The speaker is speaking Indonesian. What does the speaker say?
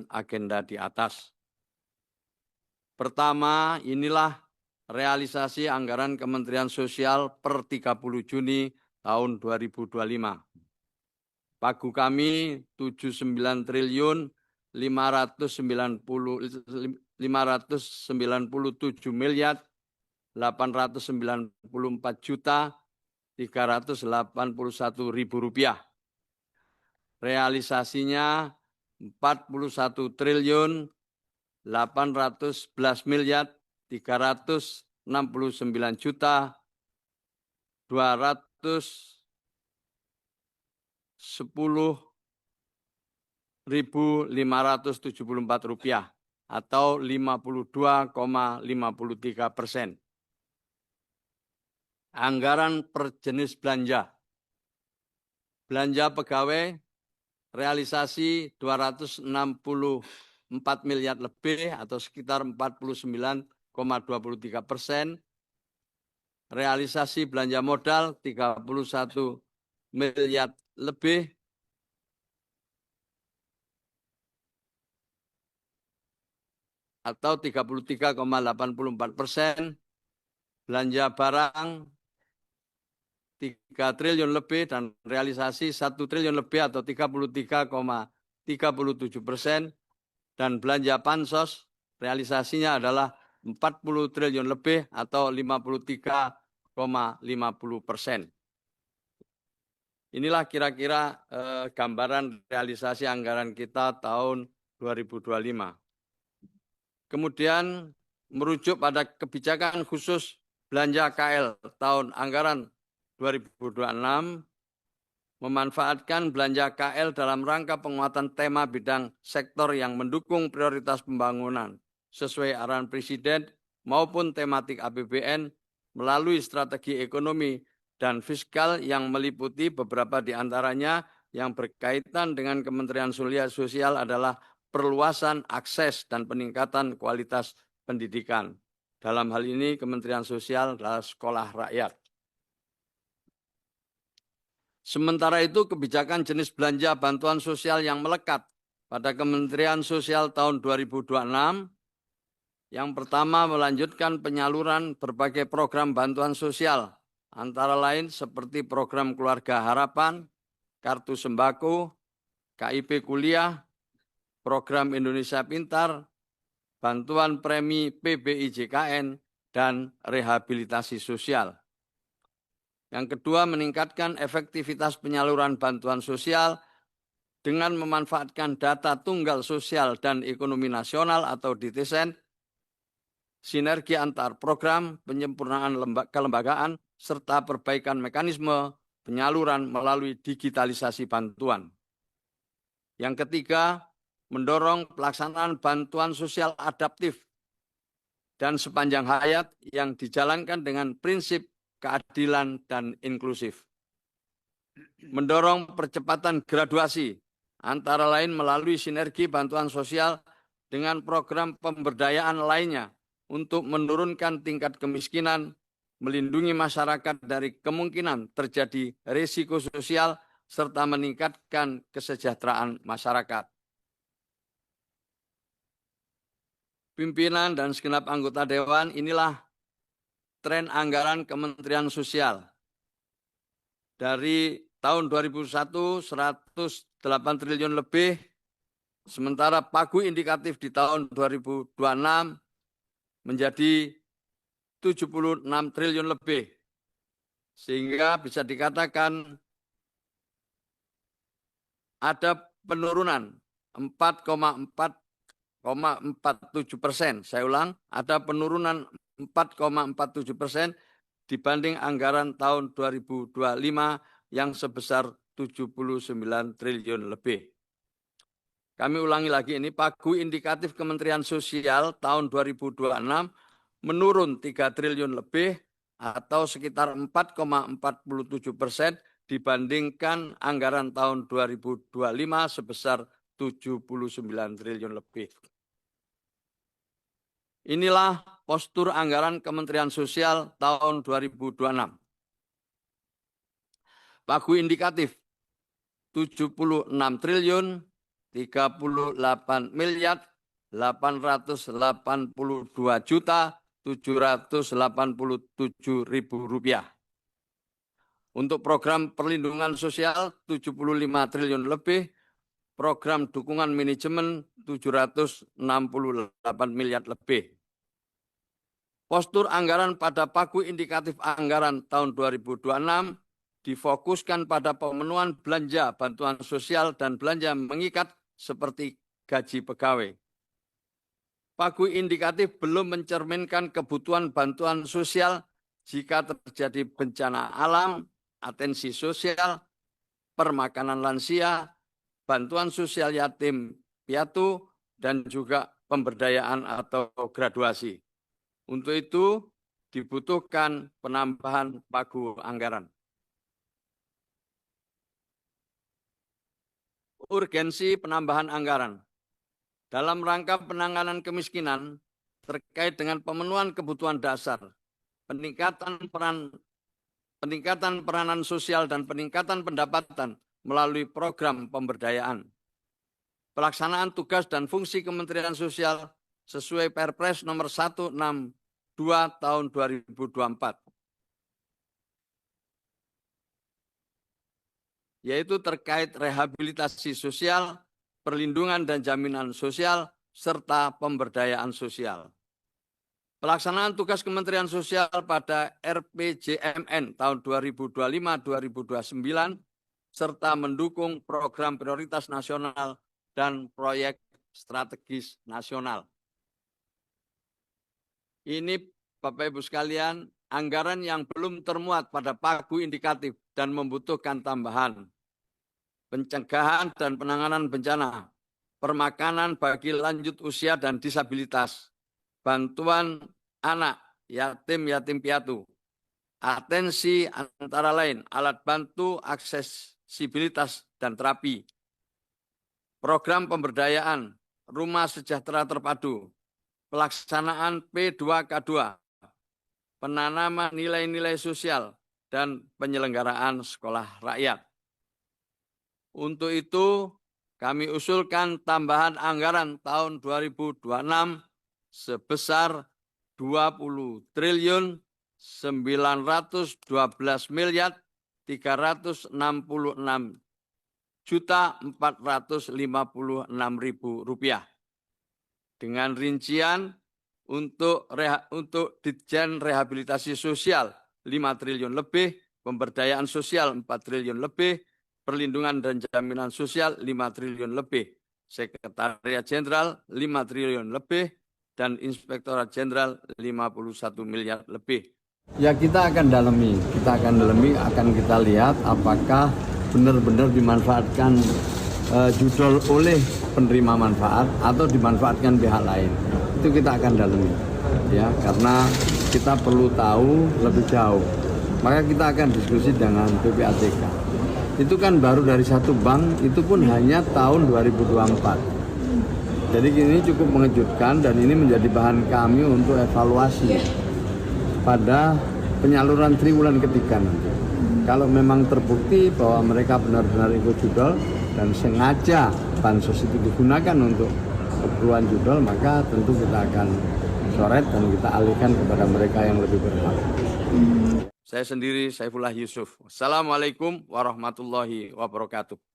agenda di atas. Pertama, inilah realisasi anggaran Kementerian Sosial per 30 Juni tahun 2025. Pagu kami 79 triliun 597 miliar 894 juta 381.000 rupiah. Realisasinya 41 triliun 811 miliar 369 juta 210.574 rupiah atau 52,53%. Anggaran per jenis belanja. Belanja pegawai realisasi 264 miliar lebih atau sekitar 49,23%. Realisasi belanja modal 31 miliar lebih atau 33,84%. Belanja barang 3 triliun lebih dan realisasi 1 triliun lebih atau 33,37%. Dan belanja bansos realisasinya adalah 40 triliun lebih atau 53,50%. Inilah kira-kira gambaran realisasi anggaran kita tahun 2025. Kemudian merujuk pada kebijakan khusus belanja KL tahun anggaran 2026, memanfaatkan belanja KL dalam rangka penguatan tema bidang sektor yang mendukung prioritas pembangunan sesuai arahan Presiden maupun tematik APBN melalui strategi ekonomi dan fiskal yang meliputi beberapa di antaranya yang berkaitan dengan Kementerian Sosial adalah perluasan akses dan peningkatan kualitas pendidikan. Dalam hal ini Kementerian Sosial adalah sekolah rakyat. Sementara itu kebijakan jenis belanja bantuan sosial yang melekat pada Kementerian Sosial tahun 2026 yang pertama melanjutkan penyaluran berbagai program bantuan sosial antara lain seperti program Keluarga Harapan, Kartu Sembako, KIP Kuliah, Program Indonesia Pintar, bantuan premi PBIJKN, dan rehabilitasi sosial. Yang kedua, meningkatkan efektivitas penyaluran bantuan sosial dengan memanfaatkan data tunggal sosial dan ekonomi nasional atau DTSN, sinergi antar program, penyempurnaan kelembagaan, serta perbaikan mekanisme penyaluran melalui digitalisasi bantuan. Yang ketiga, mendorong pelaksanaan bantuan sosial adaptif dan sepanjang hayat yang dijalankan dengan prinsip keadilan dan inklusif. Mendorong percepatan graduasi, antara lain melalui sinergi bantuan sosial dengan program pemberdayaan lainnya untuk menurunkan tingkat kemiskinan, melindungi masyarakat dari kemungkinan terjadi risiko sosial, serta meningkatkan kesejahteraan masyarakat. Pimpinan dan segenap anggota Dewan, inilah tren anggaran Kementerian Sosial. Dari tahun 2001, 108 triliun lebih, sementara pagu indikatif di tahun 2026 menjadi 76 triliun lebih. Sehingga bisa dikatakan ada penurunan 4,47%. Saya ulang, ada penurunan 4,47% dibanding anggaran tahun 2025 yang sebesar 79 triliun lebih. Kami ulangi lagi ini, pagu indikatif Kementerian Sosial tahun 2026 menurun 3 triliun lebih atau sekitar 4,47% dibandingkan anggaran tahun 2025 sebesar 79 triliun lebih. Inilah postur anggaran Kementerian Sosial tahun 2026. Pagu indikatif 76 triliun, Rp38.882.787.000. Untuk program perlindungan sosial 75 triliun lebih, program dukungan manajemen 768 miliar lebih. Postur anggaran pada pagu indikatif anggaran tahun 2026 difokuskan pada pemenuhan belanja bantuan sosial dan belanja mengikat seperti gaji pegawai. Pagu indikatif belum mencerminkan kebutuhan bantuan sosial jika terjadi bencana alam, atensi sosial, permakanan lansia, bantuan sosial yatim piatu, dan juga pemberdayaan atau graduasi. Untuk itu dibutuhkan penambahan pagu anggaran. Urgensi penambahan anggaran. Dalam rangka penanganan kemiskinan terkait dengan pemenuhan kebutuhan dasar, peningkatan peranan sosial dan peningkatan pendapatan melalui program pemberdayaan. Pelaksanaan tugas dan fungsi Kementerian Sosial sesuai Perpres nomor 162 tahun 2024. Yaitu terkait rehabilitasi sosial, perlindungan dan jaminan sosial, serta pemberdayaan sosial. Pelaksanaan tugas Kementerian Sosial pada RPJMN tahun 2025-2029, serta mendukung program prioritas nasional dan proyek strategis nasional. Ini Bapak Ibu sekalian, anggaran yang belum termuat pada pagu indikatif dan membutuhkan tambahan. Pencegahan dan penanganan bencana, permakanan bagi lanjut usia dan disabilitas, bantuan anak, yatim piatu, atensi antara lain, alat bantu, aksesibilitas, dan terapi, program pemberdayaan, rumah sejahtera terpadu, pelaksanaan P2K2, penanaman nilai-nilai sosial, dan penyelenggaraan sekolah rakyat. Untuk itu, kami usulkan tambahan anggaran tahun 2026 sebesar 20 triliun 912 miliar 366 juta 456.000 rupiah. Dengan rincian untuk Ditjen Rehabilitasi Sosial 5 triliun lebih, pemberdayaan sosial 4 triliun lebih, perlindungan dan jaminan sosial 5 triliun lebih, Sekretariat Jenderal 5 triliun lebih, dan Inspektorat Jenderal 51 miliar lebih. Ya, kita akan dalami, akan kita lihat apakah benar-benar dimanfaatkan judul oleh penerima manfaat atau dimanfaatkan pihak lain. Itu kita akan dalami, ya, karena kita perlu tahu lebih jauh. Maka kita akan diskusi dengan PPATK. Itu kan baru dari satu bank, itu pun hanya tahun 2024. Jadi ini cukup mengejutkan dan ini menjadi bahan kami untuk evaluasi pada penyaluran triwulan ketiga nanti. Kalau memang terbukti bahwa mereka benar-benar ikut judul dan sengaja bansos itu digunakan untuk keperluan judul, maka tentu kita akan coret dan kita alihkan kepada mereka yang lebih berhak. Saya sendiri Saifullah Yusuf. Wassalamualaikum warahmatullahi wabarakatuh.